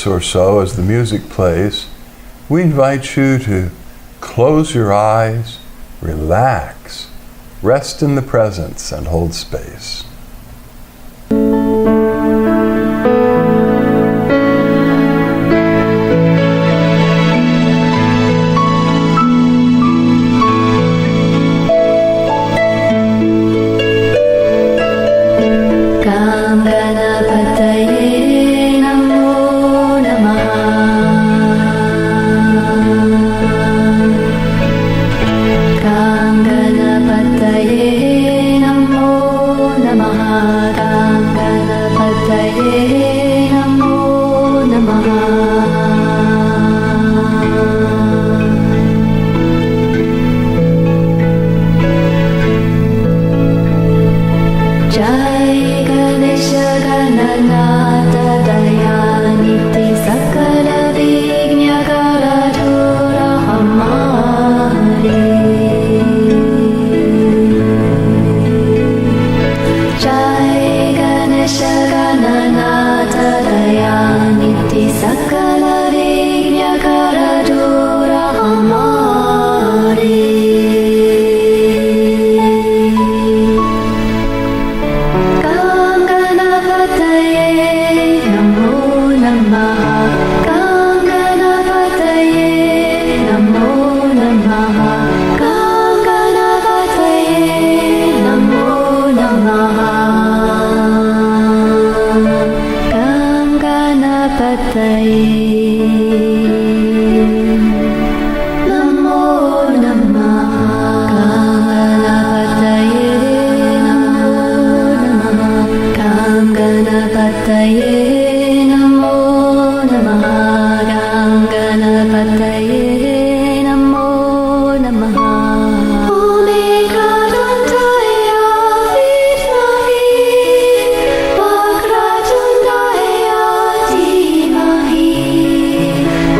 minutes or so as the music plays, we invite you to close your eyes, relax, rest in the presence, and hold space.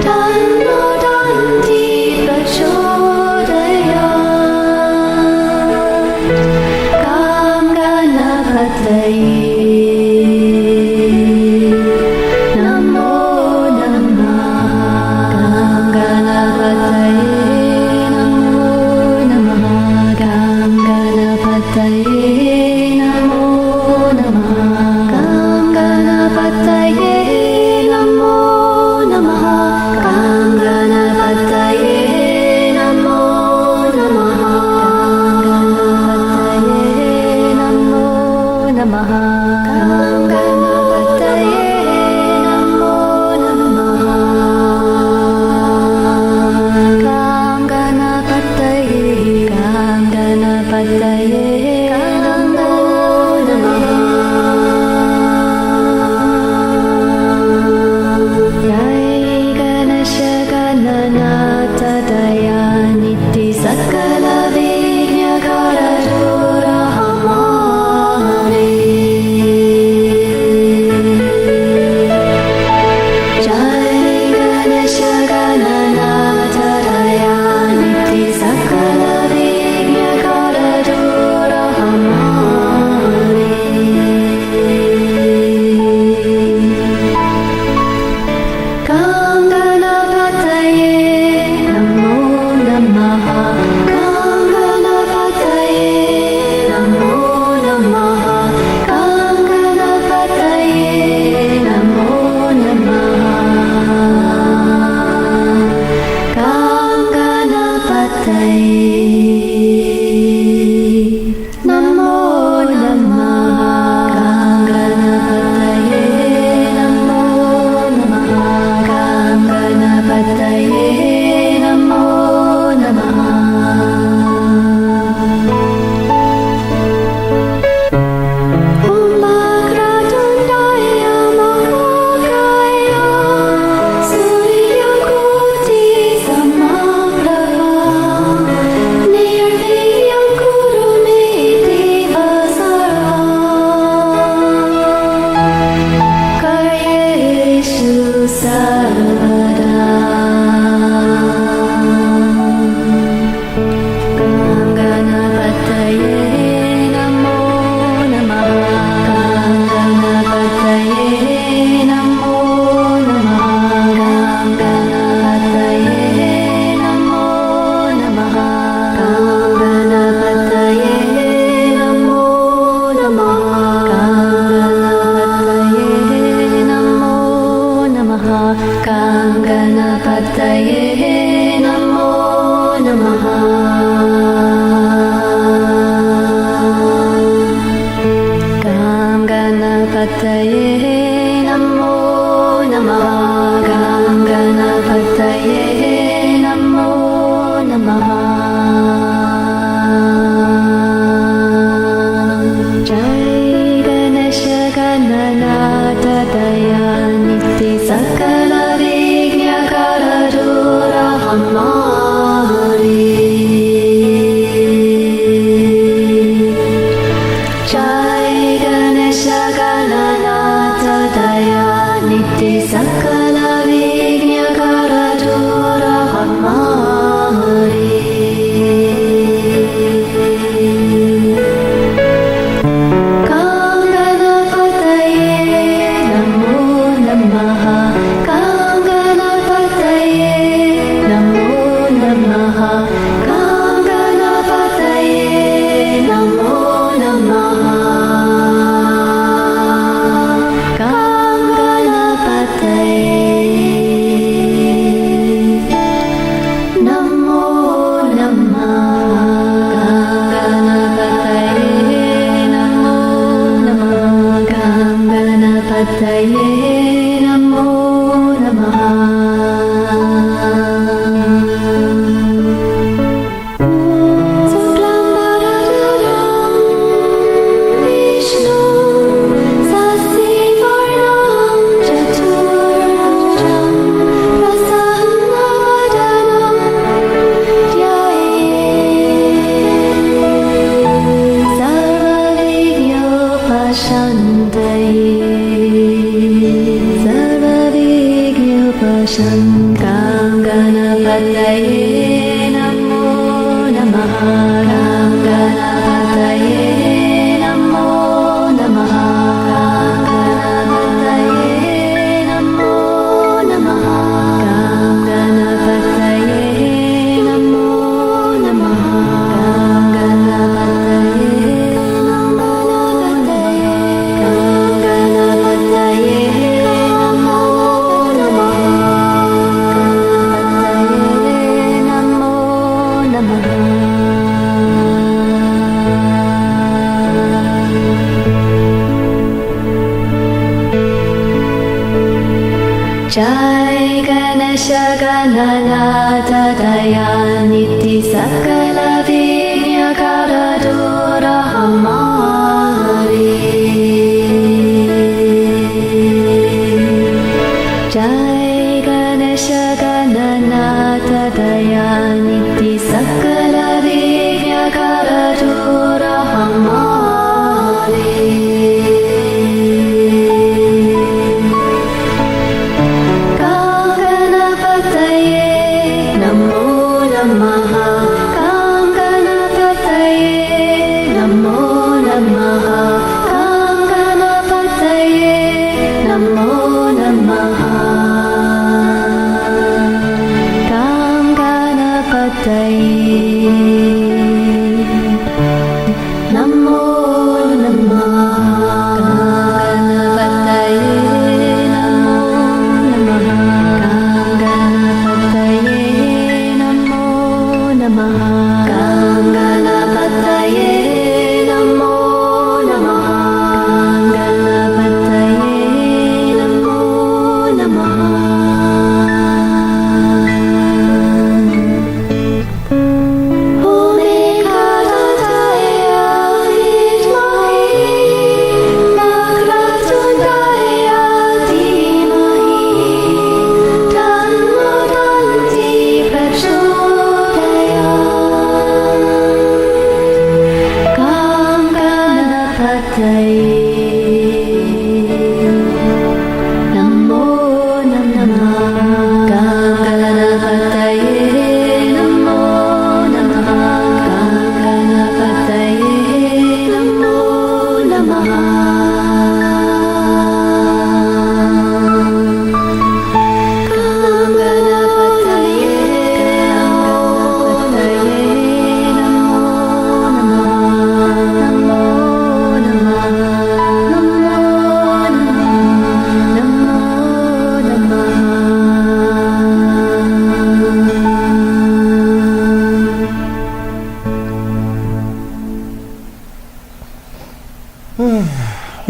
Da Gam Ganapataye Namo Namaha. Gam Ganapataye Namo Namaha. Gam Ganapataye Namo Namaha. Jai Ganesha Gananatha Dayaniti Sakala Vignakara Dura Hamari. Jai Ganesha Gananatha Dayaniti Sakala Vignakara Dura Hamari. Namo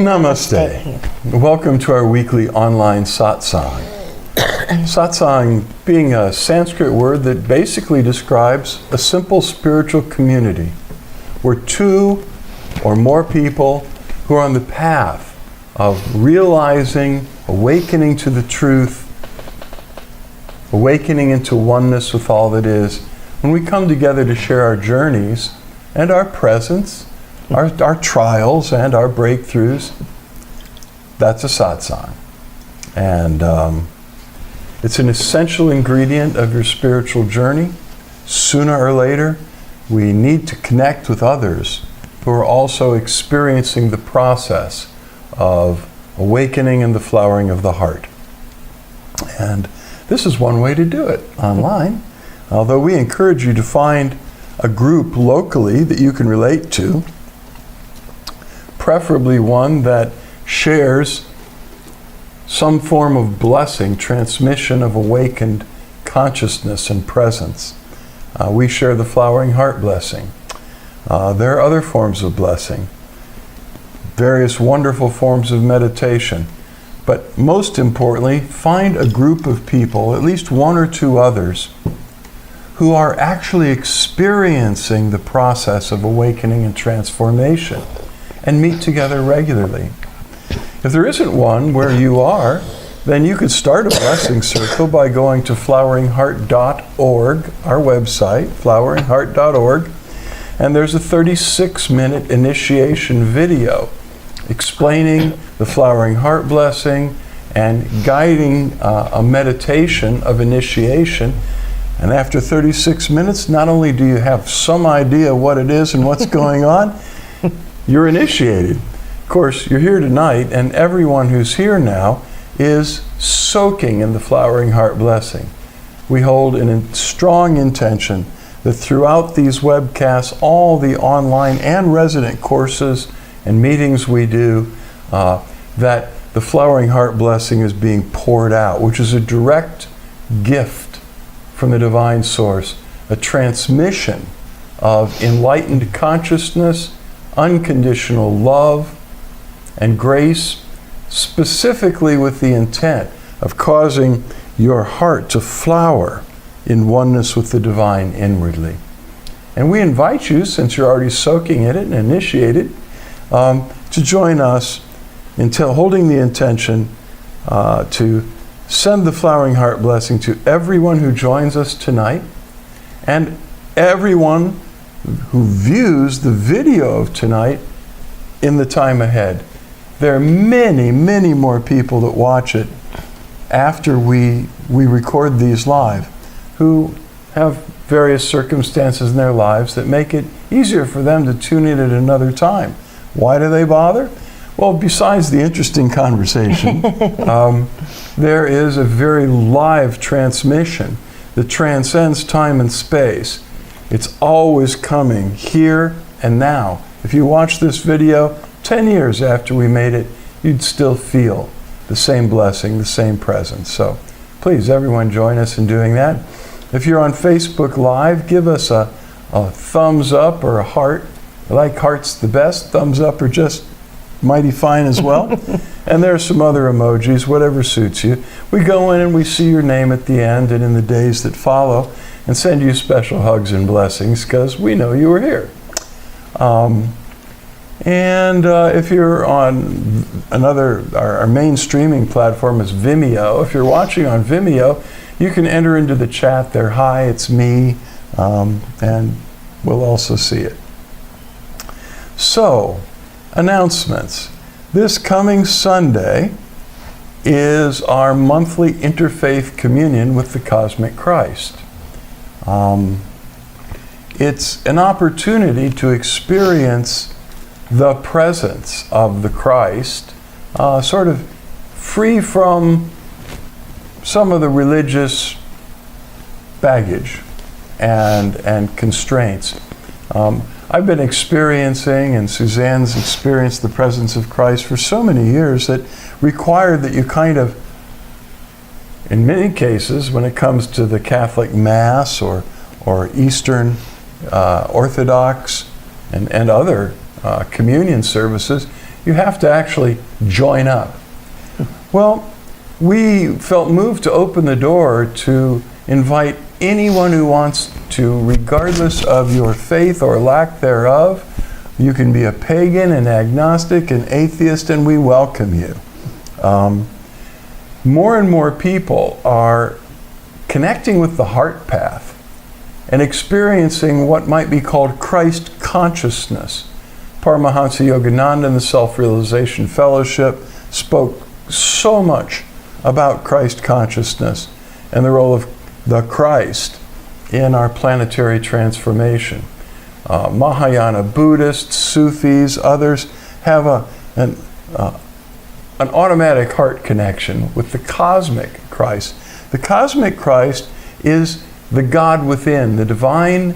Namaste. Welcome to our weekly online satsang. Satsang being a Sanskrit word that basically describes a simple spiritual community where two or more people who are on the path of realizing, awakening to the truth, awakening into oneness with all that is, when we come together to share our journeys and our presence, our trials and our breakthroughs, that's a satsang. And it's an essential ingredient of your spiritual journey. Sooner or later, we need to connect with others who are also experiencing the process of awakening and the flowering of the heart. And this is one way to do it, online. Although we encourage you to find a group locally that you can relate to, preferably one that shares some form of blessing, transmission of awakened consciousness and presence. We share the flowering heart blessing. There are other forms of blessing, various wonderful forms of meditation. But most importantly, find a group of people, at least one or two others, who are actually experiencing the process of awakening and transformation, and meet together regularly. If there isn't one where you are, then you could start a blessing circle by going to floweringheart.org, our website, floweringheart.org, and there's a 36-minute initiation video explaining the flowering heart blessing and guiding a meditation of initiation. And after 36 minutes, not only do you have some idea what it is and what's going on, you're initiated. Of course, you're here tonight, and everyone who's here now is soaking in the flowering heart blessing. We hold a strong intention that throughout these webcasts, all the online and resident courses and meetings we do, that the flowering heart blessing is being poured out, which is a direct gift from the divine source, a transmission of enlightened consciousness, unconditional love, and grace, specifically with the intent of causing your heart to flower in oneness with the divine inwardly. And we invite you, since you're already soaking in it and initiated, to join us until holding the intention to send the flowering heart blessing to everyone who joins us tonight and everyone who views the video of tonight in the time ahead. There are many, many more people that watch it after we record these live who have various circumstances in their lives that make it easier for them to tune in at another time. Why do they bother? Well, besides the interesting conversation, there is a very live transmission that transcends time and space. It's always coming here and now. If you watch this video 10 years after we made it, you'd still feel the same blessing, the same presence. So please, everyone, join us in doing that. If you're on Facebook Live, give us a thumbs up or a heart. I like hearts the best. Thumbs up are just mighty fine as well. And there are some other emojis, whatever suits you. We go in and we see your name at the end and in the days that follow and send you special hugs and blessings because we know you were here. If you're on our main streaming platform is Vimeo. If you're watching on Vimeo, you can enter into the chat there, hi, it's me, and we'll also see it. So, announcements. This coming Sunday is our monthly interfaith communion with the Cosmic Christ. It's an opportunity to experience the presence of the Christ, sort of free from some of the religious baggage and constraints. I've been experiencing, and Suzanne's experienced the presence of Christ for so many years that required that you kind of, in many cases, when it comes to the Catholic Mass or Eastern Orthodox and other communion services, you have to actually join up. Well, we felt moved to open the door to invite anyone who wants to, regardless of your faith or lack thereof. You can be a pagan, an agnostic, an atheist, and we welcome you. More and more people are connecting with the heart path and experiencing what might be called Christ consciousness. Paramahansa Yogananda in the Self-Realization Fellowship spoke so much about Christ consciousness and the role of the Christ in our planetary transformation. Mahayana Buddhists, Sufis, others have an automatic heart connection with the cosmic Christ. The cosmic Christ is the God within, the divine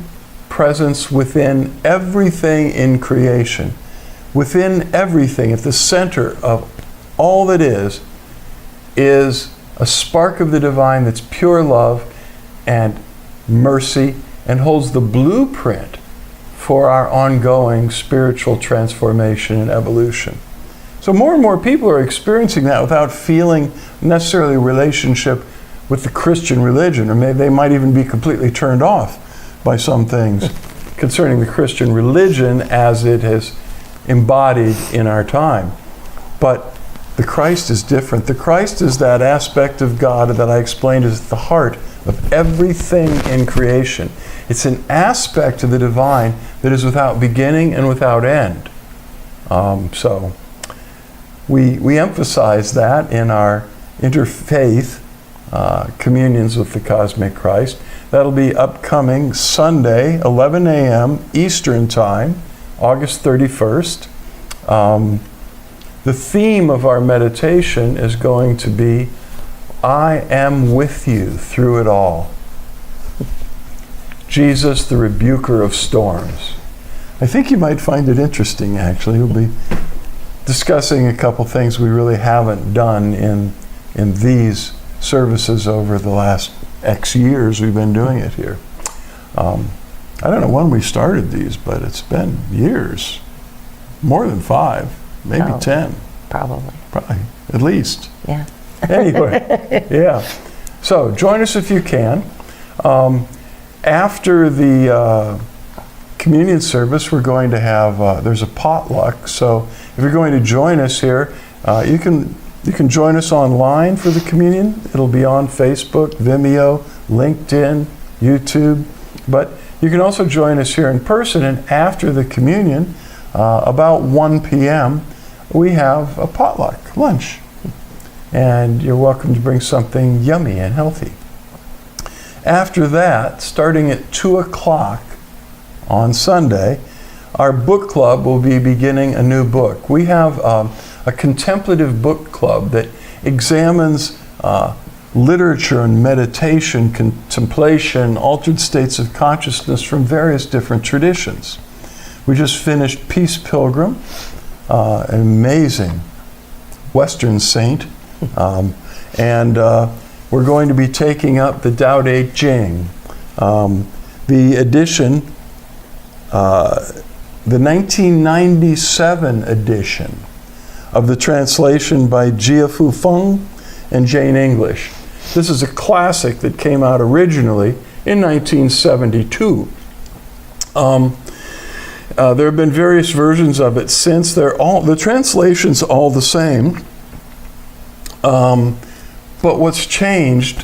presence within everything in creation. Within everything, at the center of all that is a spark of the divine that's pure love and mercy and holds the blueprint for our ongoing spiritual transformation and evolution. So more and more people are experiencing that without feeling necessarily a relationship with the Christian religion, or maybe they might even be completely turned off by some things concerning the Christian religion as it has embodied in our time. But the Christ is different. The Christ is that aspect of God that I explained is at the heart of everything in creation. It's an aspect of the divine that is without beginning and without end. So we emphasize that in our interfaith communions with the Cosmic Christ. That'll be upcoming Sunday, 11 a.m. Eastern Time, August 31st. The theme of our meditation is going to be, I am with you through it all. Jesus, the rebuker of storms. I think you might find it interesting, actually. We'll be discussing a couple things we really haven't done in these services over the last X years we've been doing it here. I don't know when we started these, but it's been years. More than 5. Maybe 10. Probably, at least. yeah. Anyway, yeah. So join us if you can. After the communion service, we're going to have, there's a potluck. So if you're going to join us here, you can join us online for the communion. It'll be on Facebook, Vimeo, LinkedIn, YouTube. But you can also join us here in person. And after the communion, about 1 p.m., we have a potluck lunch. And you're welcome to bring something yummy and healthy. After that, starting at 2 o'clock on Sunday, our book club will be beginning a new book. We have a contemplative book club that examines literature and meditation, contemplation, altered states of consciousness from various different traditions. We just finished Peace Pilgrim, an amazing Western saint, and we're going to be taking up the Tao Te Ching. The edition, the 1997 edition of the translation by Jia Fu Feng and Jane English. This is a classic that came out originally in 1972. There have been various versions of it since. The translation's all the same. But what's changed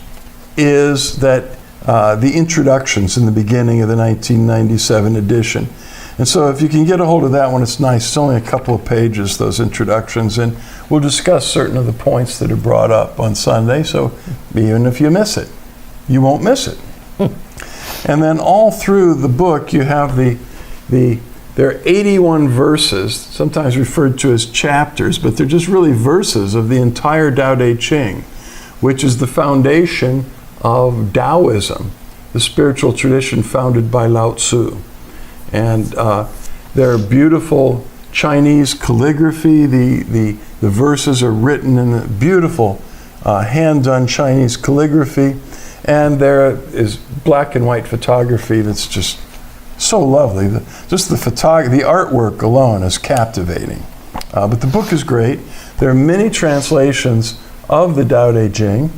is that the introductions in the beginning of the 1997 edition. And so if you can get a hold of that one, it's nice. It's only a couple of pages, those introductions, and we'll discuss certain of the points that are brought up on Sunday, so even if you miss it, you won't miss it. And then all through the book, you have there are 81 verses, sometimes referred to as chapters, but they're just really verses of the entire Tao Te Ching, which is the foundation of Taoism, the spiritual tradition founded by Lao Tzu. And there are beautiful Chinese calligraphy. The verses are written in the beautiful hand-done Chinese calligraphy. And there is black and white photography that's just so lovely. The artwork alone is captivating. But the book is great. There are many translations of the Tao Te Ching,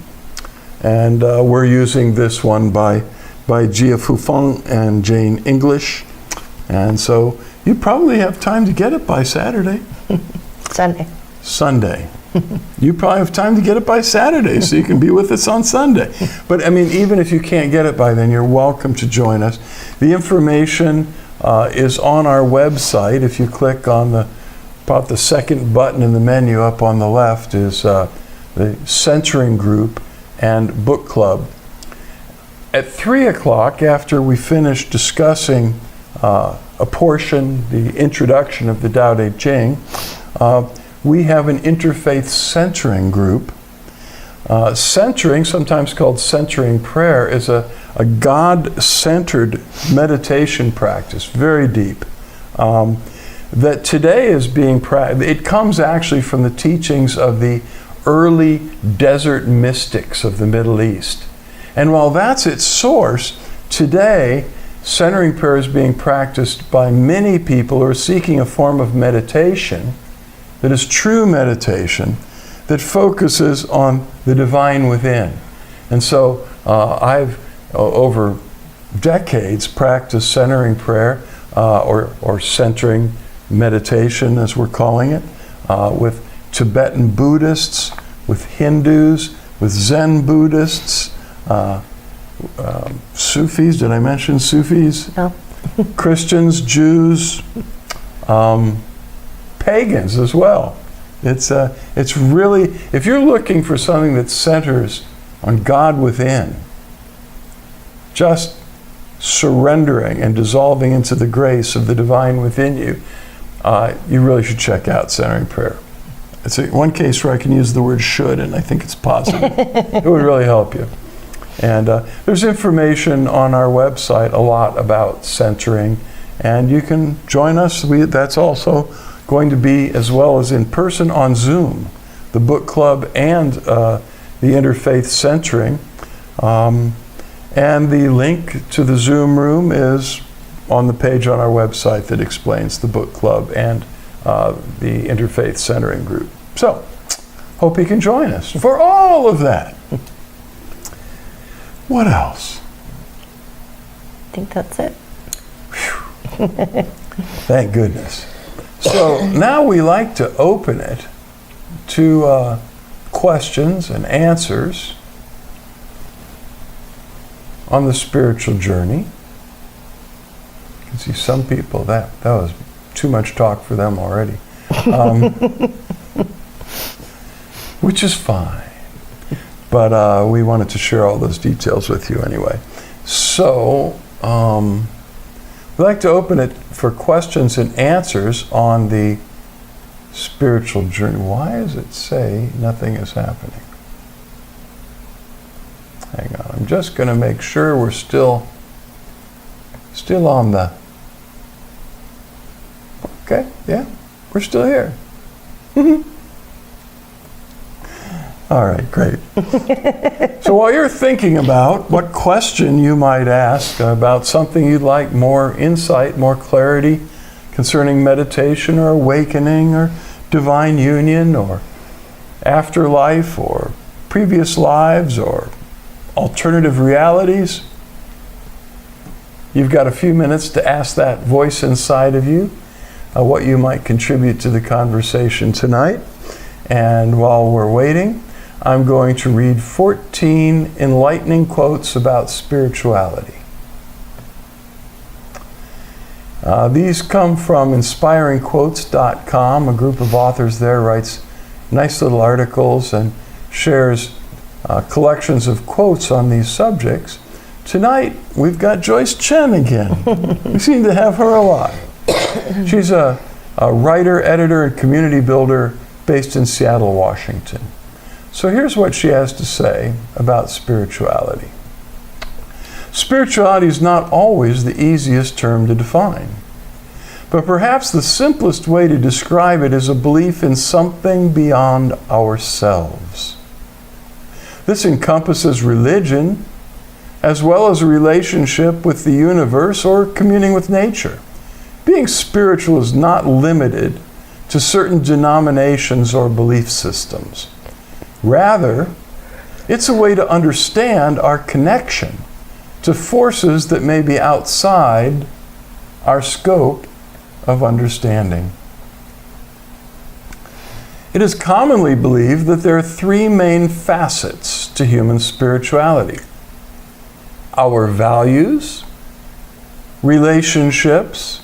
and we're using this one by Jia Fufeng and Jane English. And so you probably have time to get it by Saturday. Sunday. You probably have time to get it by Saturday, so you can be with us on Sunday. But I mean, even if you can't get it by then, you're welcome to join us. The information is on our website. If you click on about the second button in the menu up on the left is the Centering Group and Book Club. At 3 o'clock, after we finish discussing a portion, the introduction of the Tao Te Ching, we have an interfaith centering group. Centering, sometimes called centering prayer, is a God-centered meditation practice, very deep, that today is being practiced. It comes actually from the teachings of the early desert mystics of the Middle East. And while that's its source, today centering prayer is being practiced by many people who are seeking a form of meditation that is true meditation, that focuses on the divine within. And so I've, over decades, practiced centering prayer, or centering meditation, as we're calling it, with Tibetan Buddhists, with Hindus, with Zen Buddhists, Sufis. Did I mention Sufis? No. Christians, Jews, pagans as well. It's really, if you're looking for something that centers on God within, just surrendering and dissolving into the grace of the divine within you, you really should check out centering prayer. It's one case where I can use the word should, and I think it's positive. It would really help you. And there's information on our website a lot about centering, and you can join us. That's also going to be, as well as in person, on Zoom, the book club and the interfaith centering. And the link to the Zoom room is on the page on our website that explains the book club and the interfaith centering group. So, hope you can join us for all of that. What else? I think that's it. Thank goodness. So now we like to open it to questions and answers on the spiritual journey. You can see some people, that was too much talk for them already. Which is fine. But we wanted to share all those details with you anyway. So, we'd like to open it for questions and answers on the spiritual journey. Why does it say nothing is happening? Hang on, I'm just going to make sure we're still on the... Okay, yeah, we're still here. All right, great. So while you're thinking about what question you might ask about something you'd like more insight, more clarity concerning meditation or awakening or divine union or afterlife or previous lives or alternative realities, you've got a few minutes to ask that voice inside of you what you might contribute to the conversation tonight. And while we're waiting, I'm going to read 14 enlightening quotes about spirituality. These come from inspiringquotes.com. A group of authors there writes nice little articles and shares collections of quotes on these subjects. Tonight, we've got Joyce Chen again. We seem to have her a lot. She's a writer, editor, and community builder based in Seattle, Washington. So here's what she has to say about spirituality. Spirituality is not always the easiest term to define, but perhaps the simplest way to describe it is a belief in something beyond ourselves. This encompasses religion, as well as a relationship with the universe or communing with nature. Being spiritual is not limited to certain denominations or belief systems. Rather, it's a way to understand our connection to forces that may be outside our scope of understanding. It is commonly believed that there are three main facets to human spirituality: our values, relationships,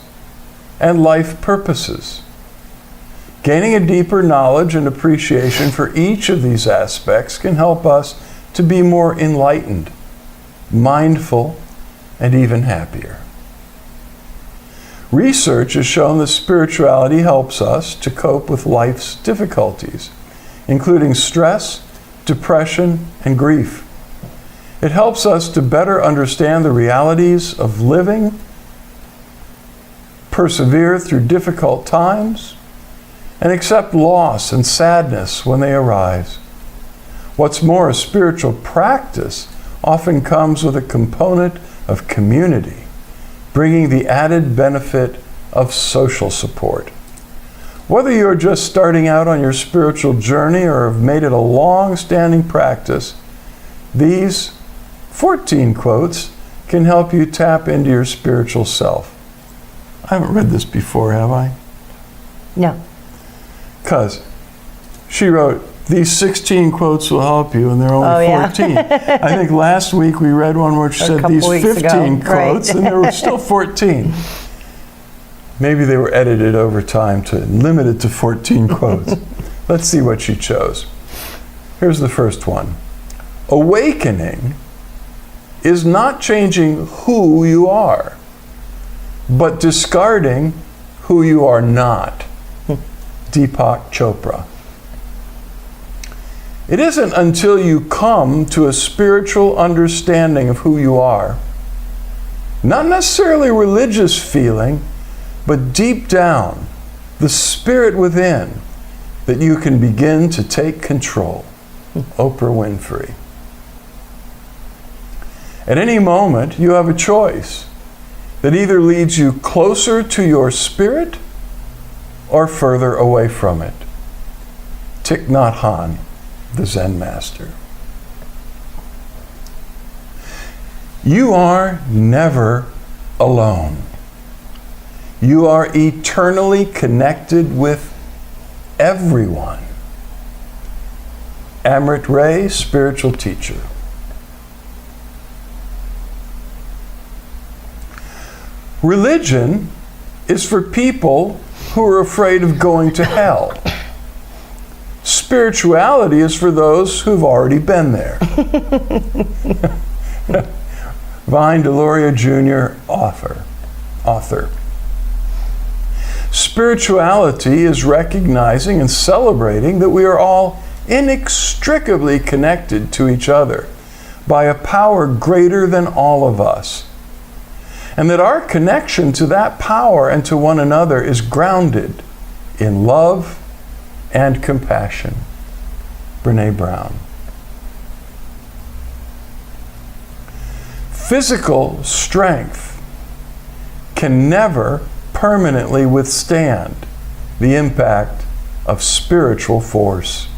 and life purposes. Gaining a deeper knowledge and appreciation for each of these aspects can help us to be more enlightened, mindful, and even happier. Research has shown that spirituality helps us to cope with life's difficulties, including stress, depression, and grief. It helps us to better understand the realities of living, persevere through difficult times, and accept loss and sadness when they arise. What's more, a spiritual practice often comes with a component of community, bringing the added benefit of social support. Whether you're just starting out on your spiritual journey or have made it a long-standing practice, these 14 quotes can help you tap into your spiritual self. I haven't read this before, have I? No. Because she wrote, these 16 quotes will help you, and there are only 14. I think last week we read one which said these 15 quotes, and there were still 14. Maybe they were edited over time to limit it to 14 quotes. Let's see what she chose. Here's the first one. Awakening is not changing who you are, but discarding who you are not. Deepak Chopra. It isn't until you come to a spiritual understanding of who you are, not necessarily religious feeling, but deep down, the spirit within, that you can begin to take control. Oprah Winfrey. At any moment, you have a choice that either leads you closer to your spirit or further away from it. Thich Nhat Hanh, the Zen master. You are never alone. You are eternally connected with everyone. Amrit Ray, spiritual teacher. Religion is for people who are afraid of going to hell. Spirituality is for those who've already been there. Vine Deloria Jr., author. Spirituality is recognizing and celebrating that we are all inextricably connected to each other by a power greater than all of us, and that our connection to that power and to one another is grounded in love and compassion. Brene Brown. Physical strength can never permanently withstand the impact of spiritual force.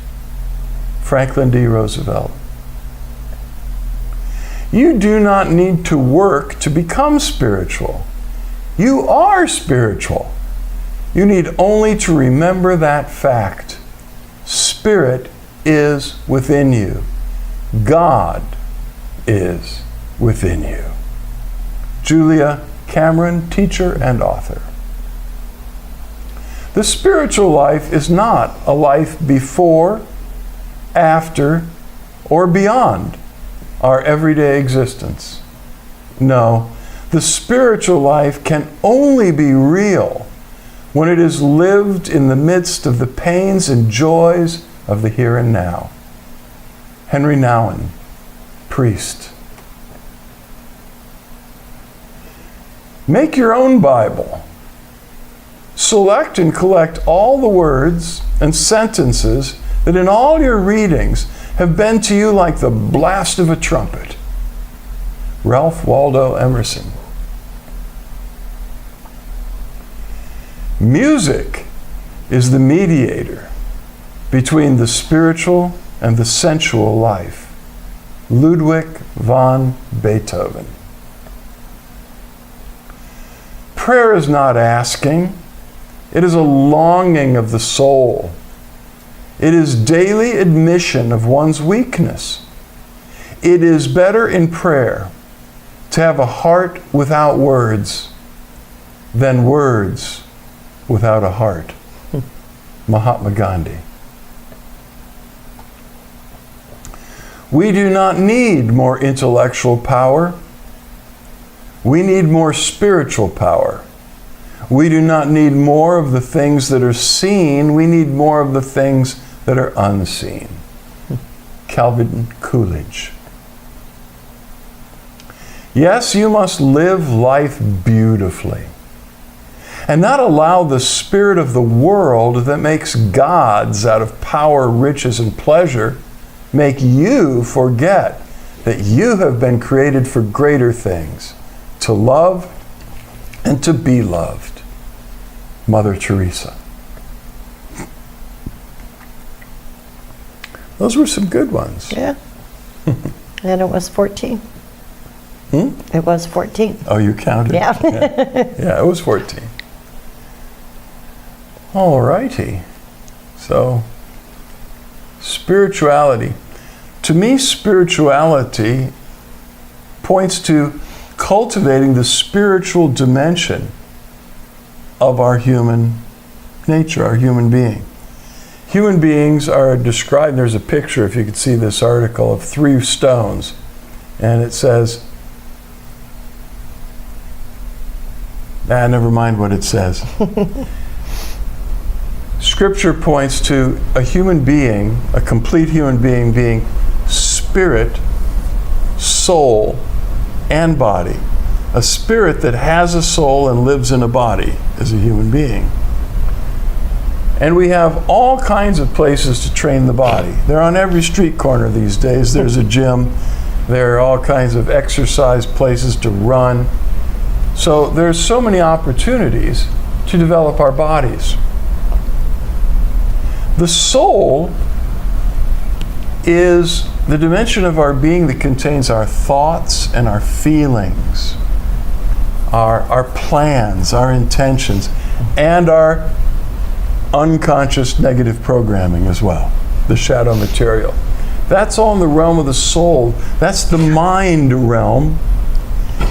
Franklin D. Roosevelt. You do not need to work to become spiritual. You are spiritual. You need only to remember that fact. Spirit is within you. God is within you. Julia Cameron, teacher and author. The spiritual life is not a life before, after, or beyond our everyday existence. No, the spiritual life can only be real when it is lived in the midst of the pains and joys of the here and now. Henry Nouwen, priest. Make your own Bible. Select and collect all the words and sentences that in all your readings have been to you like the blast of a trumpet. Ralph Waldo Emerson. Music is the mediator between the spiritual and the sensual life. Ludwig van Beethoven. Prayer is not asking. It is a longing of the soul. It is daily admission of one's weakness. It is better in prayer to have a heart without words than words without a heart. Mahatma Gandhi. We do not need more intellectual power. We need more spiritual power. We do not need more of the things that are seen. We need more of the things that are unseen. Calvin Coolidge. Yes, you must live life beautifully and not allow the spirit of the world that makes gods out of power, riches, and pleasure make you forget that you have been created for greater things, to love and to be loved. Mother Teresa. Those were some good ones. Yeah. And it was 14. It was 14. Oh, you counted? Yeah. Yeah, it was 14. All righty. So, spirituality. To me, spirituality points to cultivating the spiritual dimension of our human nature, our human being. Human beings are described, there's a picture, if you could see this article, of 3 stones. And it says, never mind what it says. Scripture points to a human being, a complete human being spirit, soul, and body. A spirit that has a soul and lives in a body is a human being. And we have all kinds of places to train the body. They're on every street corner these days. There's a gym. There are all kinds of exercise places to run. So there's so many opportunities to develop our bodies. The soul is the dimension of our being that contains our thoughts and our feelings, our plans, our intentions, and our unconscious negative programming as well, the shadow material. That's all in the realm of the soul. That's the mind realm.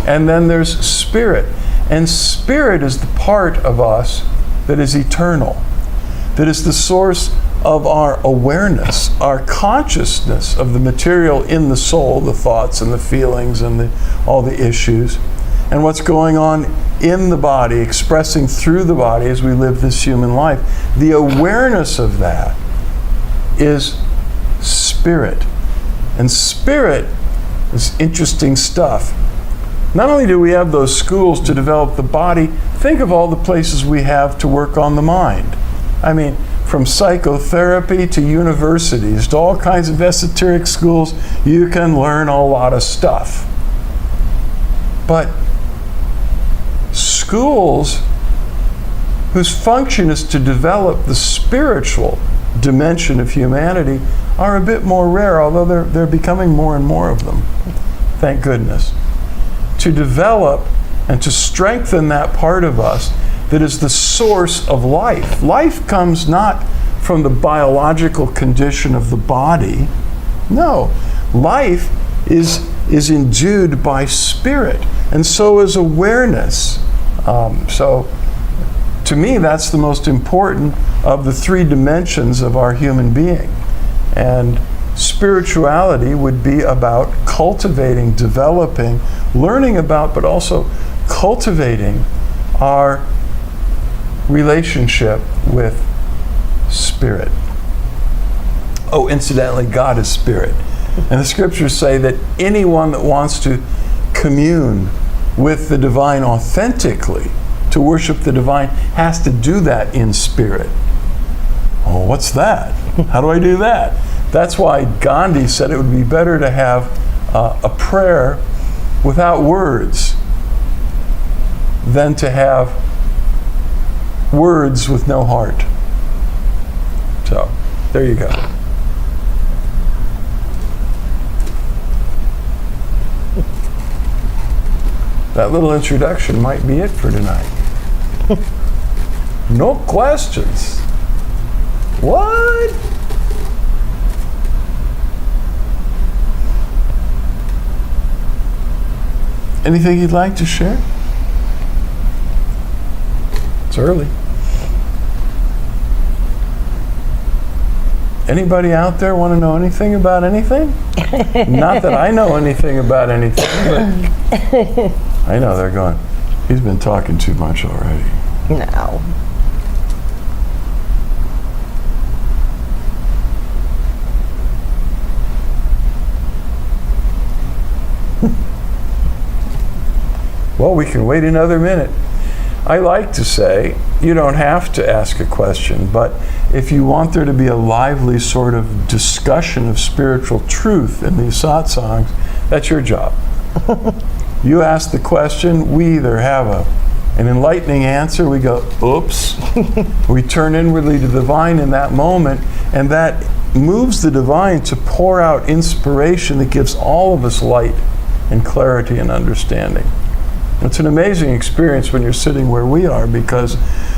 And then there's spirit. And spirit is the part of us that is eternal, that is the source of our awareness, our consciousness of the material in the soul, the thoughts and the feelings and all the issues, and what's going on in the body, expressing through the body as we live this human life. The awareness of that is spirit. And spirit is interesting stuff. Not only do we have those schools to develop the body, think of all the places we have to work on the mind. I mean, from psychotherapy to universities to all kinds of esoteric schools, you can learn a lot of stuff. But schools whose function is to develop the spiritual dimension of humanity are a bit more rare, although they're becoming more and more of them. Thank goodness. To develop and to strengthen that part of us that is the source of life. Life comes not from the biological condition of the body. No. Life is endued by spirit, and so is awareness. So to me, that's the most important of the 3 dimensions of our human being. And spirituality would be about cultivating, developing, learning about, but also cultivating our relationship with spirit. Oh, incidentally, God is spirit. And the scriptures say that anyone that wants to commune with the divine authentically, to worship the divine, has to do that in spirit. Oh, what's that? How do I do that? That's why Gandhi said it would be better to have a prayer without words than to have words with no heart. So, there you go. That little introduction might be it for tonight. No questions. What? Anything you'd like to share? It's early. Anybody out there want to know anything about anything? Not that I know anything about anything, but I know they're going, he's been talking too much already. No. Well, we can wait another minute. I like to say, you don't have to ask a question, but if you want there to be a lively sort of discussion of spiritual truth in these satsangs, that's your job. You ask the question, we either have an enlightening answer, we go, oops, we turn inwardly to the divine in that moment, and that moves the divine to pour out inspiration that gives all of us light and clarity and understanding. It's an amazing experience when you're sitting where we are, because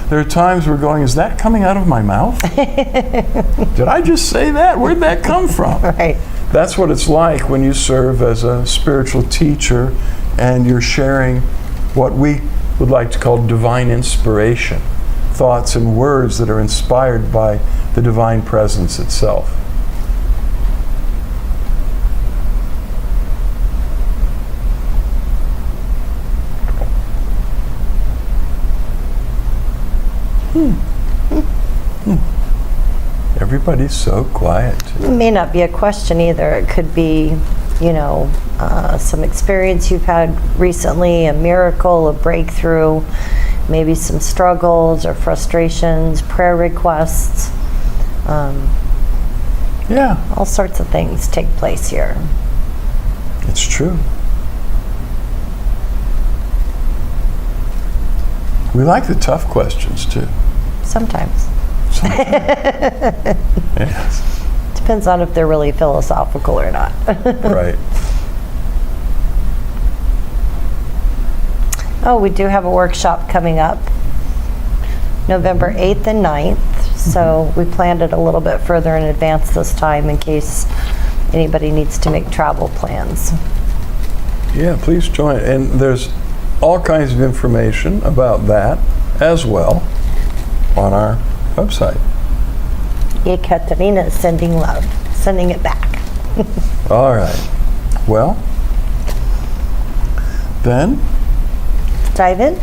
there are times we're going, is that coming out of my mouth? Did I just say that? Where'd that come from? Right. That's what it's like when you serve as a spiritual teacher and you're sharing what we would like to call divine inspiration, thoughts and words that are inspired by the divine presence itself. Everybody's so quiet. It may not be a question either. It could be, some experience you've had recently, a miracle, a breakthrough, maybe some struggles or frustrations, prayer requests. Yeah. All sorts of things take place here. It's true. We like the tough questions too. Sometimes. Yes. Depends on if they're really philosophical or not. Right. Oh, we do have a workshop coming up, November 8th and 9th. So we planned it a little bit further in advance this time in case anybody needs to make travel plans. Yeah, please join. And there's all kinds of information about that as well on our website. Ekaterina is sending love, sending it back. All right. Well, then Dive in?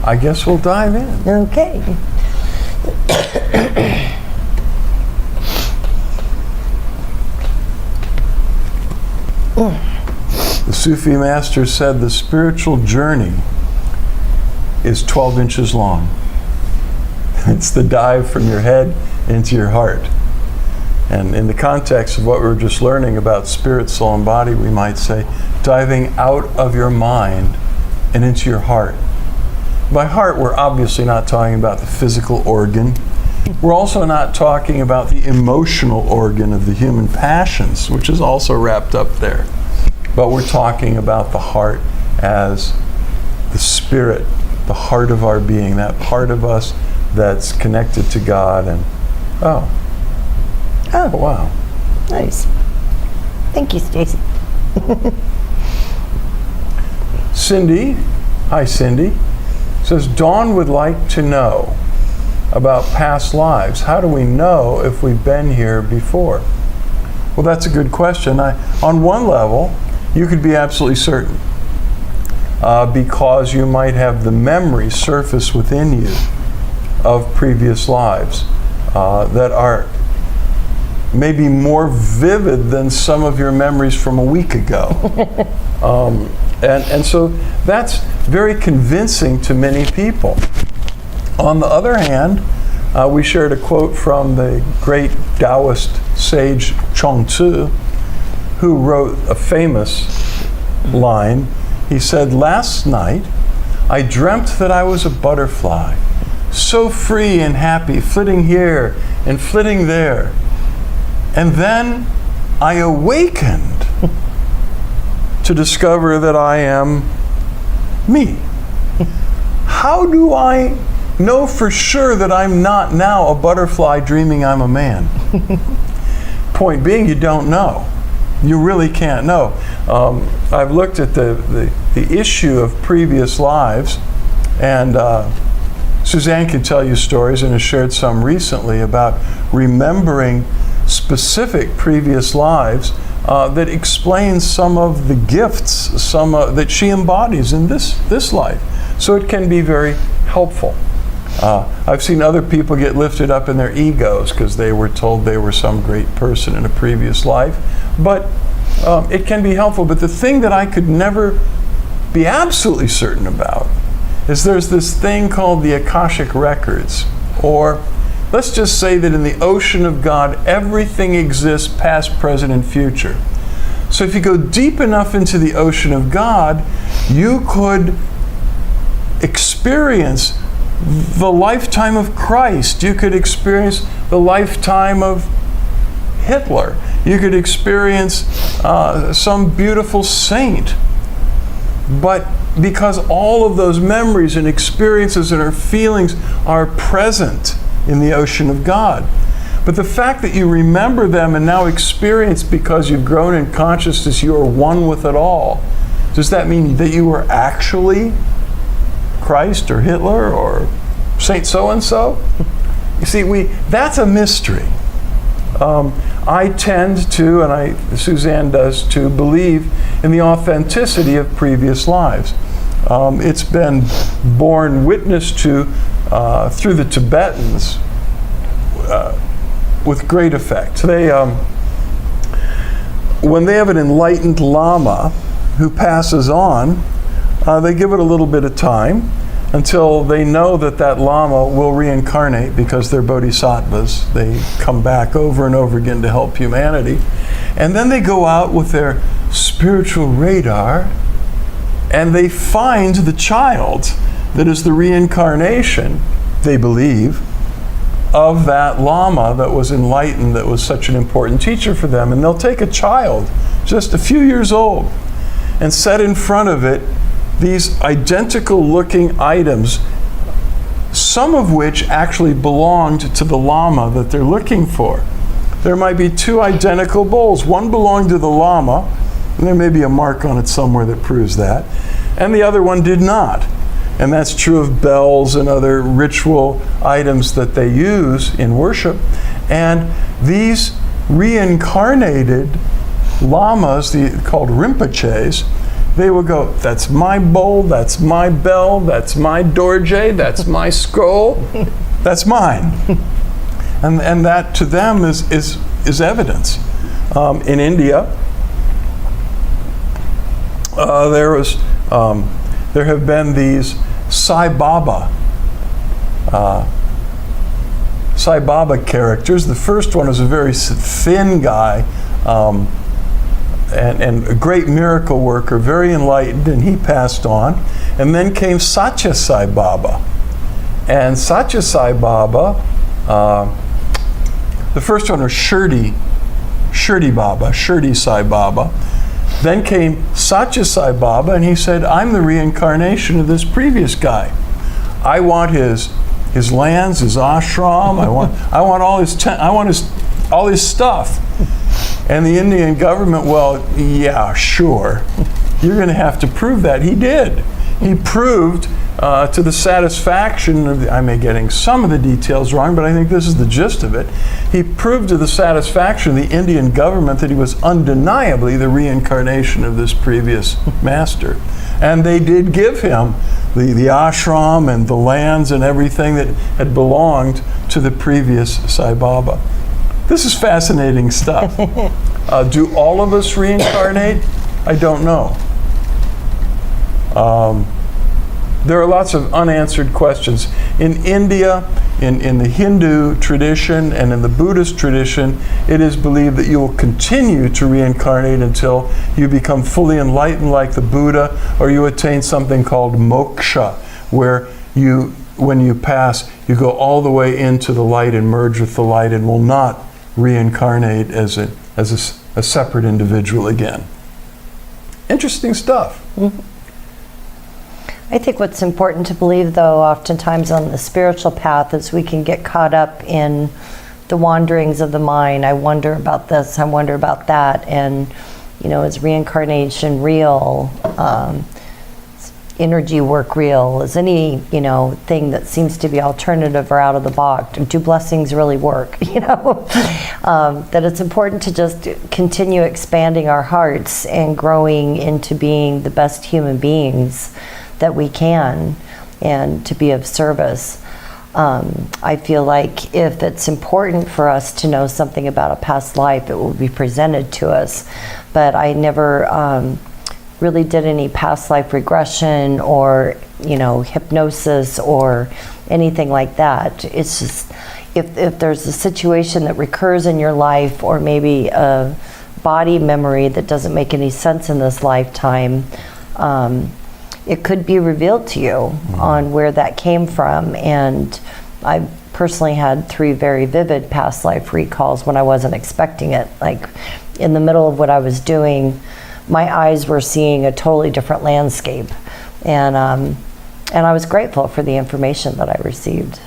I guess we'll dive in. Okay. The Sufi master said the spiritual journey is 12 inches long. It's the dive from your head into your heart. And in the context of what we were just learning about spirit, soul, and body, we might say diving out of your mind and into your heart. By heart, we're obviously not talking about the physical organ. We're also not talking about the emotional organ of the human passions, which is also wrapped up there. But we're talking about the heart as the spirit, the heart of our being, that part of us that's connected to God. And oh wow. Nice. Thank you, Stacy. Cindy, hi Cindy, says Dawn would like to know about past lives. How do we know if we've been here before? Well, that's a good question. On one level, you could be absolutely certain because you might have the memory surface within you of previous lives that are maybe more vivid than some of your memories from a week ago. And so that's very convincing to many people. On the other hand, we shared a quote from the great Taoist sage Chuang Tzu, who wrote a famous line. He said, "Last night I dreamt that I was a butterfly so free and happy, flitting here and flitting there. And then I awakened to discover that I am me. How do I know for sure that I'm not now a butterfly dreaming I'm a man? Point being, you don't know. You really can't know. I've looked at the issue of previous lives, and Suzanne can tell you stories and has shared some recently about remembering specific previous lives that explains some of the gifts that she embodies in this life. So it can be very helpful. I've seen other people get lifted up in their egos because they were told they were some great person in a previous life. But it can be helpful. But the thing that I could never be absolutely certain about is there's this thing called the Akashic Records. Or let's just say that in the ocean of God, everything exists past, present, and future. So if you go deep enough into the ocean of God, you could experience the lifetime of Christ. You could experience the lifetime of Hitler. You could experience some beautiful saint. But because all of those memories and experiences and our feelings are present in the ocean of God. But the fact that you remember them and now experience because you've grown in consciousness, you are one with it all. Does that mean that you were actually Christ or Hitler or Saint so-and-so? You see, that's a mystery. I tend to, and Suzanne does too, believe in the authenticity of previous lives. It's been borne witness to through the Tibetans with great effect. They, when they have an enlightened Lama who passes on, they give it a little bit of time until they know that Lama will reincarnate because they're bodhisattvas. They come back over and over again to help humanity. And then they go out with their spiritual radar and they find the child that is the reincarnation, they believe, of that Lama that was enlightened, that was such an important teacher for them. And they'll take a child, just a few years old, and set in front of it these identical looking items, some of which actually belonged to the Lama that they're looking for. There might be two identical bowls. One belonged to the Lama, and there may be a mark on it somewhere that proves that, and the other one did not. And that's true of bells and other ritual items that they use in worship. And these reincarnated lamas, called Rinpoches, they will go, that's my bowl, that's my bell, that's my dorje, that's my scroll, that's mine. And that to them is evidence. In India, there have been these Sai Baba characters. The first one is a very thin guy, and a great miracle worker, very enlightened, and he passed on. And then came Satya Sai Baba. And Satya Sai Baba, the first one was Shirdi Sai Baba. Then came Satya Sai Baba, and he said, I'm the reincarnation of this previous guy. I want his lands, his ashram, I want all his stuff. And the Indian government, well, yeah, sure. You're going to have to prove that. He did. He proved to the satisfaction of I may be getting some of the details wrong, but I think this is the gist of it. He proved to the satisfaction of the Indian government that he was undeniably the reincarnation of this previous master. And they did give him the ashram and the lands and everything that had belonged to the previous Sai Baba. This is fascinating stuff. Do all of us reincarnate? I don't know. There are lots of unanswered questions. In India, in the Hindu tradition and in the Buddhist tradition, it is believed that you will continue to reincarnate until you become fully enlightened like the Buddha, or you attain something called moksha, where you when you pass, you go all the way into the light and merge with the light and will not reincarnate as a separate individual again. Interesting stuff. Mm-hmm. I think what's important to believe, though, oftentimes on the spiritual path, is we can get caught up in the wanderings of the mind. I wonder about this, I wonder about that, and, you know, is reincarnation real? Energy work real? Is any, you know, thing that seems to be alternative or out of the box? Do blessings really work? You know, that it's important to just continue expanding our hearts and growing into being the best human beings that we can, and to be of service. I feel like if it's important for us to know something about a past life, it will be presented to us. But I never really did any past life regression or, you know, hypnosis or anything like that. It's just, if there's a situation that recurs in your life, or maybe a body memory that doesn't make any sense in this lifetime, it could be revealed to you on where that came from. And I personally had 3 very vivid past life recalls when I wasn't expecting it. Like, in the middle of what I was doing, my eyes were seeing a totally different landscape. And I was grateful for the information that I received.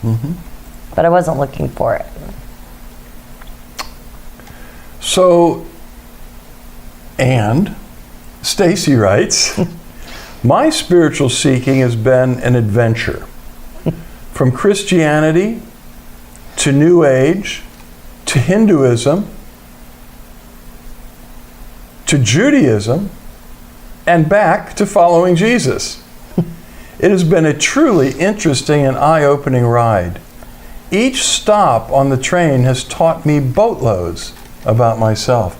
Mm-hmm. But I wasn't looking for it. So, and Stacy writes, my spiritual seeking has been an adventure. From Christianity to New Age to Hinduism to Judaism and back to following Jesus. It has been a truly interesting and eye-opening ride. Each stop on the train has taught me boatloads about myself.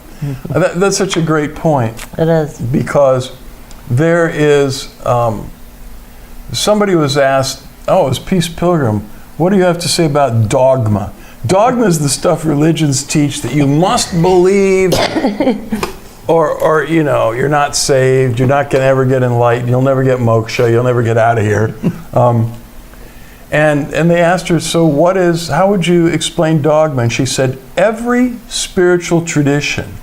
That's such a great point. It is. Because there is, somebody was asked, oh, as Peace Pilgrim, what do you have to say about dogma? Dogma is the stuff religions teach that you must believe, or you know, you're not saved, you're not going to ever get enlightened, you'll never get moksha, you'll never get out of here. And they asked her, so how would you explain dogma? And she said, every spiritual tradition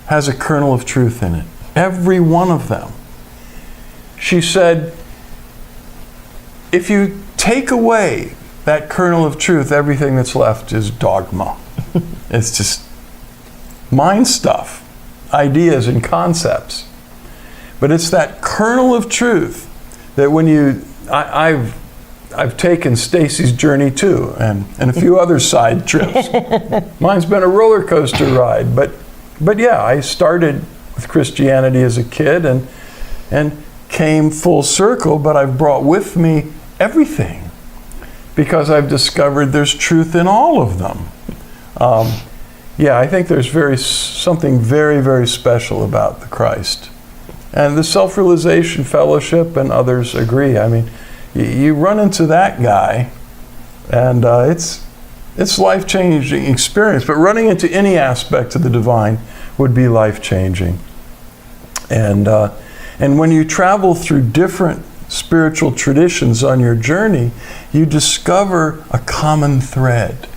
has a kernel of truth in it. Every one of them. She said, if you take away that kernel of truth, everything that's left is dogma. It's just mind stuff, ideas and concepts. But it's that kernel of truth that when I've taken Stacy's journey too, and a few other side trips. Mine's been a roller coaster ride, but yeah, I started with Christianity as a kid and came full circle, but I've brought with me everything because I've discovered there's truth in all of them. Yeah, I think there's something very, very special about the Christ. And the Self-Realization Fellowship and others agree. I mean, you run into that guy, and it's life-changing experience. But running into any aspect of the divine would be life-changing. And when you travel through different spiritual traditions on your journey, you discover a common thread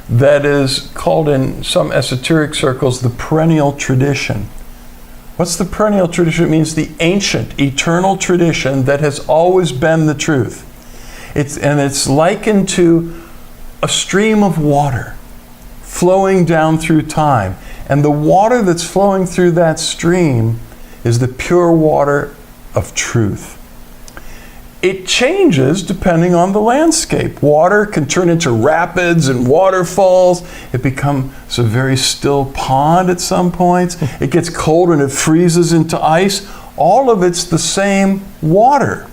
that is called in some esoteric circles the perennial tradition. What's the perennial tradition? It means the ancient, eternal tradition that has always been the truth. It's likened to a stream of water flowing down through time. And the water that's flowing through that stream is the pure water of truth. It changes depending on the landscape. Water can turn into rapids and waterfalls. It becomes a very still pond at some points. It gets cold and it freezes into ice. All of it's the same water.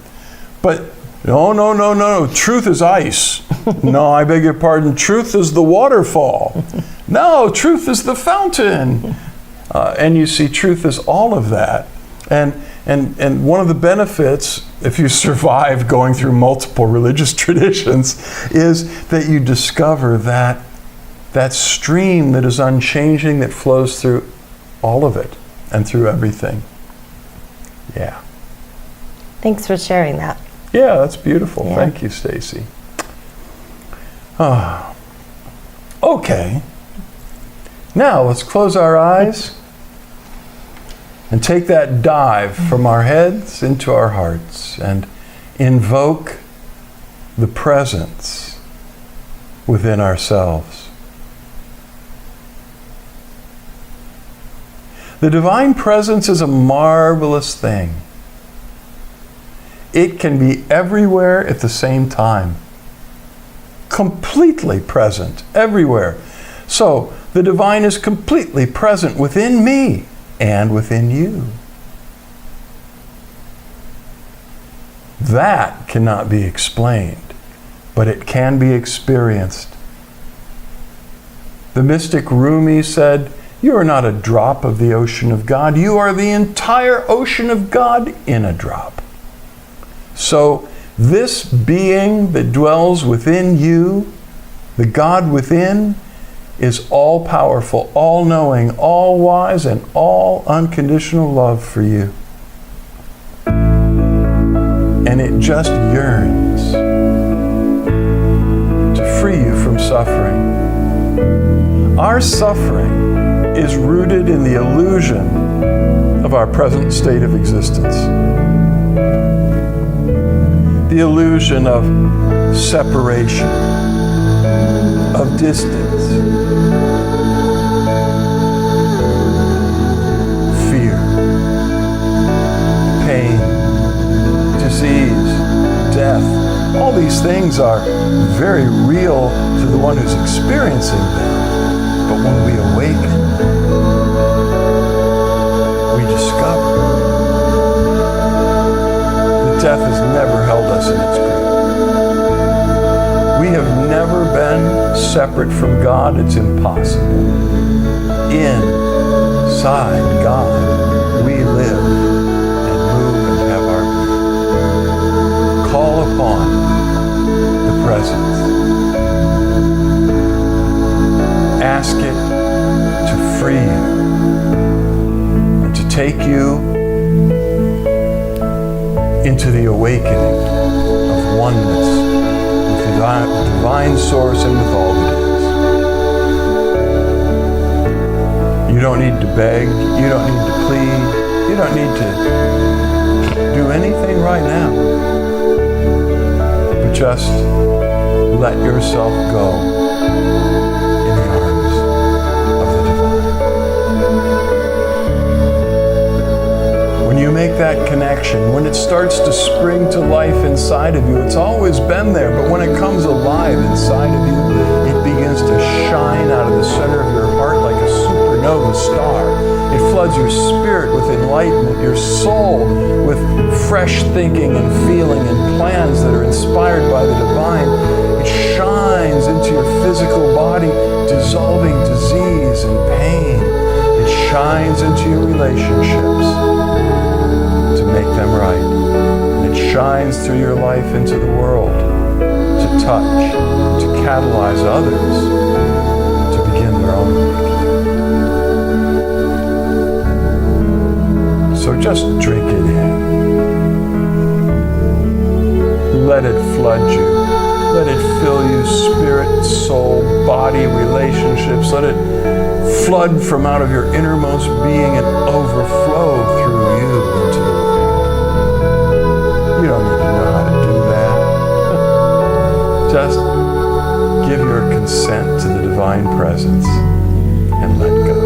But no. Truth is ice. No, I beg your pardon. Truth is the waterfall. No, truth is the fountain. And you see, truth is all of that. And one of the benefits, if you survive going through multiple religious traditions, is that you discover that stream that is unchanging, that flows through all of it and through everything. Yeah. Thanks for sharing that. Yeah, that's beautiful. Yeah. Thank you, Stacy. Okay. Now let's close our eyes and take that dive from our heads into our hearts and invoke the presence within ourselves. The divine presence is a marvelous thing. It can be everywhere at the same time. Completely present everywhere. So, the divine is completely present within me and within you. That cannot be explained, but it can be experienced. The mystic Rumi said, "You are not a drop of the ocean of God. You are the entire ocean of God in a drop." So, this being that dwells within you, the God within, is all-powerful, all-knowing, all-wise, and all unconditional love for you. And it just yearns to free you from suffering. Our suffering is rooted in the illusion of our present state of existence. The illusion of separation, of distance, fear, pain, disease, death. All these things are very real to the one who's experiencing them. But when we awaken, we discover that death has never held us in its grip. We have never been separate from God. It's impossible. Inside God, we live and move and have our being. Call upon the presence. Ask it to free you and to take you into the awakening of oneness with the divine source and with all that is. You don't need to beg, you don't need to plead, you don't need to do anything right now, but just let yourself go in the arms of the divine. When you make that connection, when it starts to spring to life inside of you, it's always been there, but when it comes alive inside of you, it begins to shine out of the center of your heart like a supernova star. It floods your spirit with enlightenment, your soul with fresh thinking and feeling and plans that are inspired by the divine. It shines into your physical body, dissolving disease and pain. It shines into your relationships to make them right. And it shines through your life into the world to touch, to catalyze others to begin their own awakening. So just drink it in. Let it flood you. Let it fill you, spirit, soul, body, relationships. Let it flood from out of your innermost being and overflow through you into the world. You don't need to know how to do that. Just give your consent to the divine presence and let go.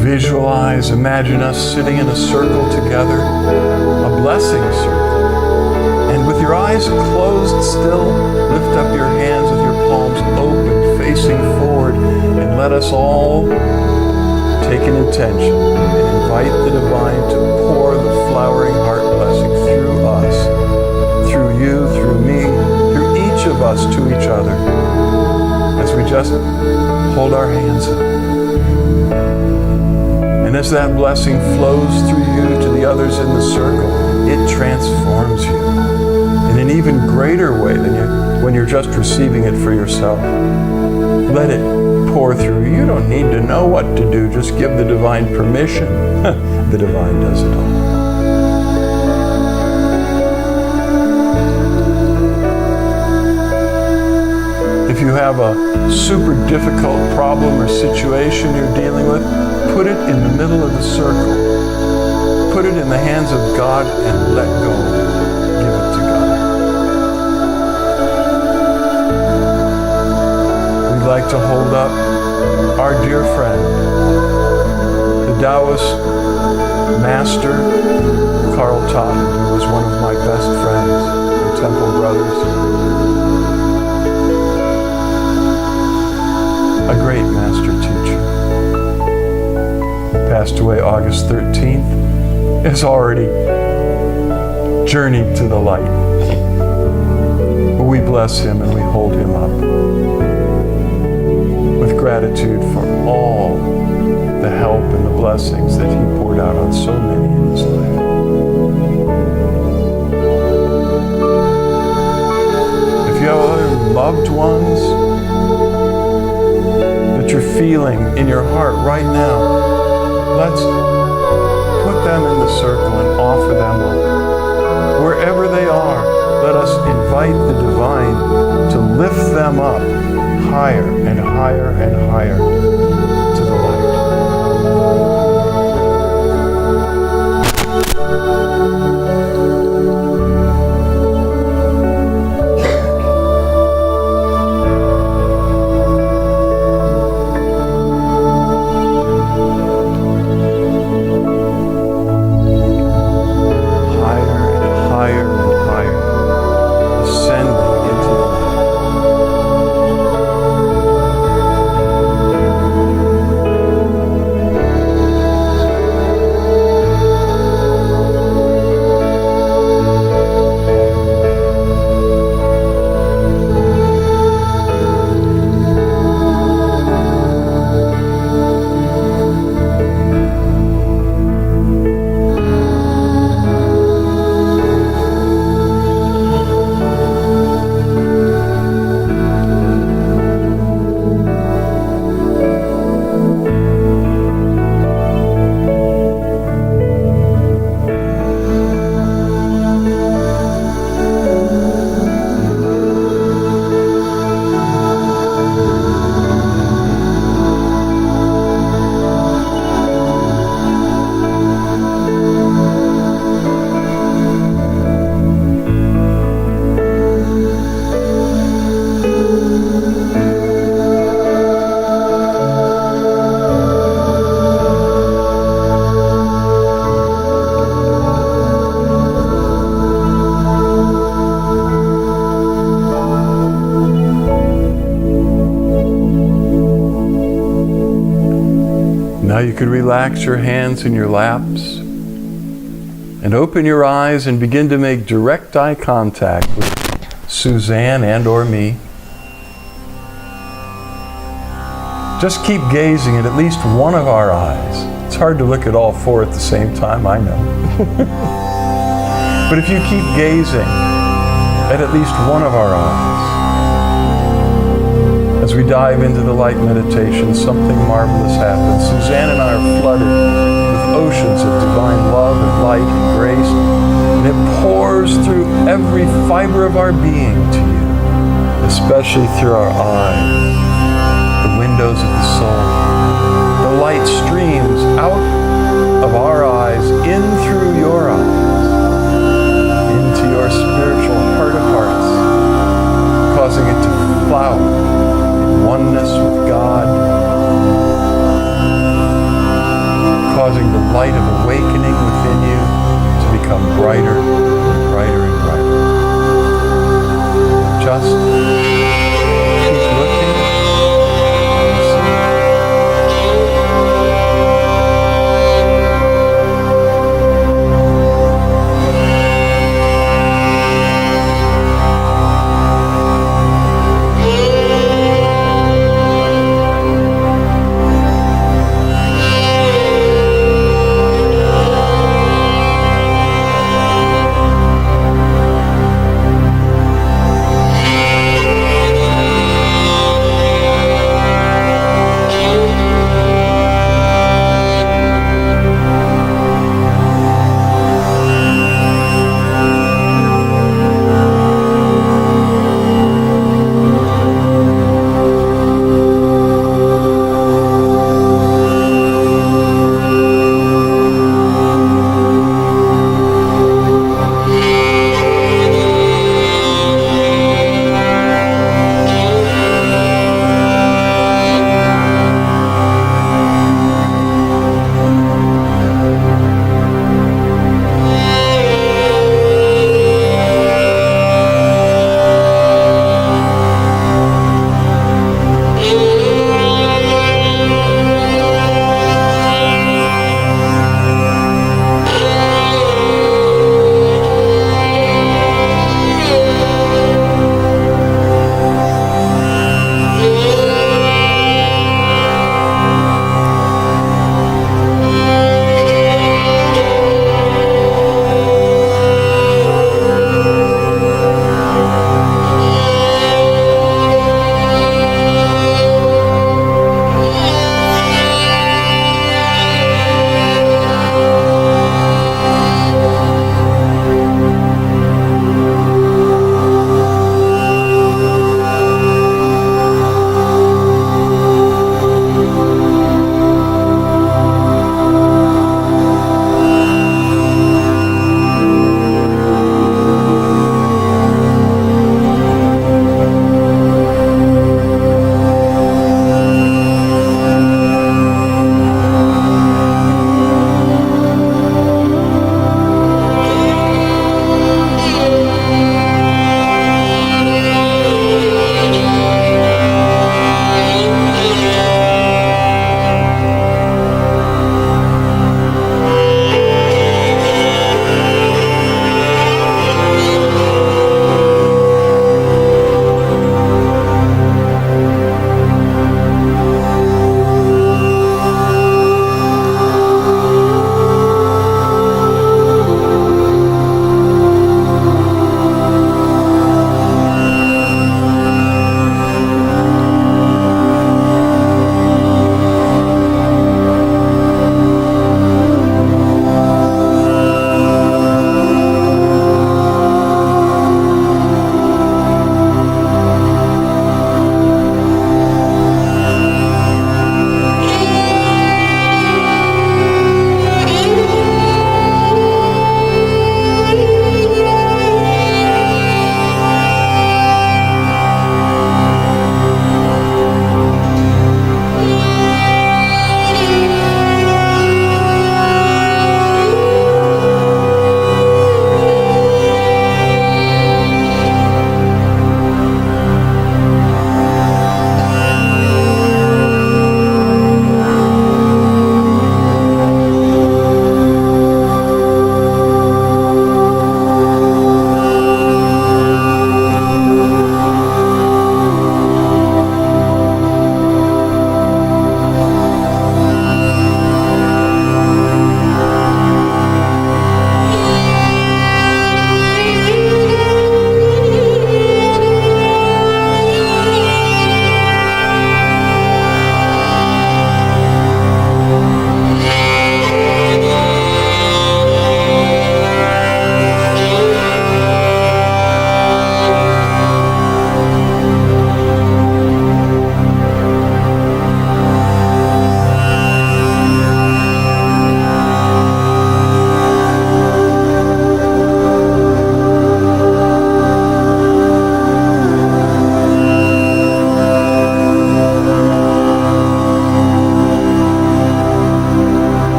Visualize, imagine us sitting in a circle together, a blessing circle. And with your eyes eyes closed still, lift up your hands with your palms open, facing forward, and let us all take an intention and invite the divine to pour the flowering heart blessing through us, through you, through me, through each of us to each other, as we just hold our hands up. And as that blessing flows through you to the others in the circle, it transforms you in an even greater way than when you're just receiving it for yourself. Let it pour through. You don't need to know what to do. Just give the divine permission. The divine does it all. If you have a super difficult problem or situation you're dealing with, put it in the middle of the circle. Put it in the hands of God and let go. Give it to God. We'd like to hold up our dear friend, the Taoist master, Carl Totten, who was one of my best friends and Temple brothers. A great master teacher. Passed away August 13th. Has already journeyed to the light. We bless him and we hold him up with gratitude for all the help and the blessings that he poured out on so many in his life. If you have other loved ones that you're feeling in your heart right now, let's put them in the circle and offer them up. Wherever they are, let us invite the divine to lift them up higher and higher and higher to the light. Now you could relax your hands in your laps and open your eyes and begin to make direct eye contact with Suzanne and or me. Just keep gazing at least one of our eyes. It's hard to look at all four at the same time, I know. But if you keep gazing at least one of our eyes, as we dive into the light meditation, something marvelous happens. Suzanne and I are flooded with oceans of divine love and light and grace, and it pours through every fiber of our being to you, especially through our eyes, the windows of the soul. The light streams out of our eyes, in through your eyes, into your spiritual heart of hearts, causing it to flower oneness with God, causing the light of awakening within you to become brighter and brighter and brighter. trust. She's looking.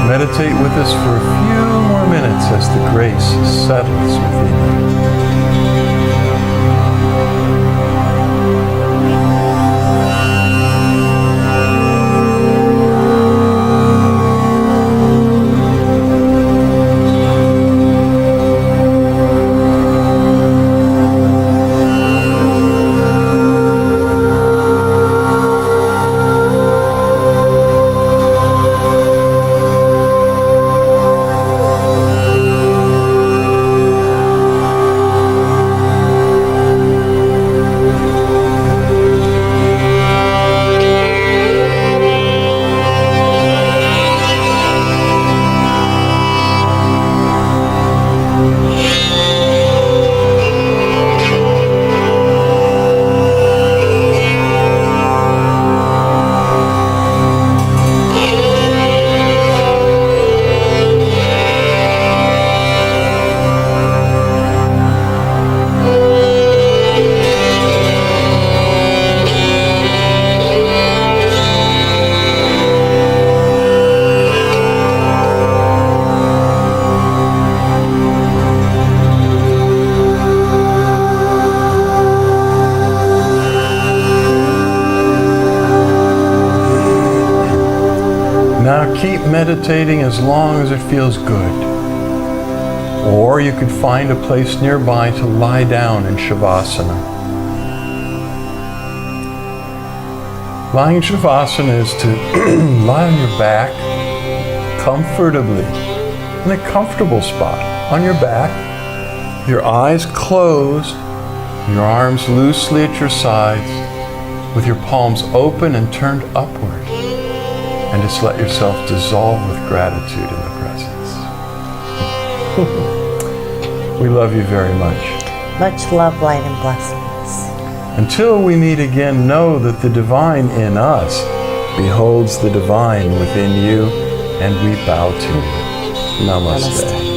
Meditate with us for a few more minutes as the grace settles within you. Now keep meditating as long as it feels good. Or you could find a place nearby to lie down in Shavasana. Lying in Shavasana is to lie on your back comfortably, in a comfortable spot, on your back, your eyes closed, your arms loosely at your sides, with your palms open and turned upward. And just let yourself dissolve with gratitude in the presence. We love you very much. Much love, light, and blessings. Until we meet again, know that the divine in us beholds the divine within you, and we bow to you. Namaste. Namaste.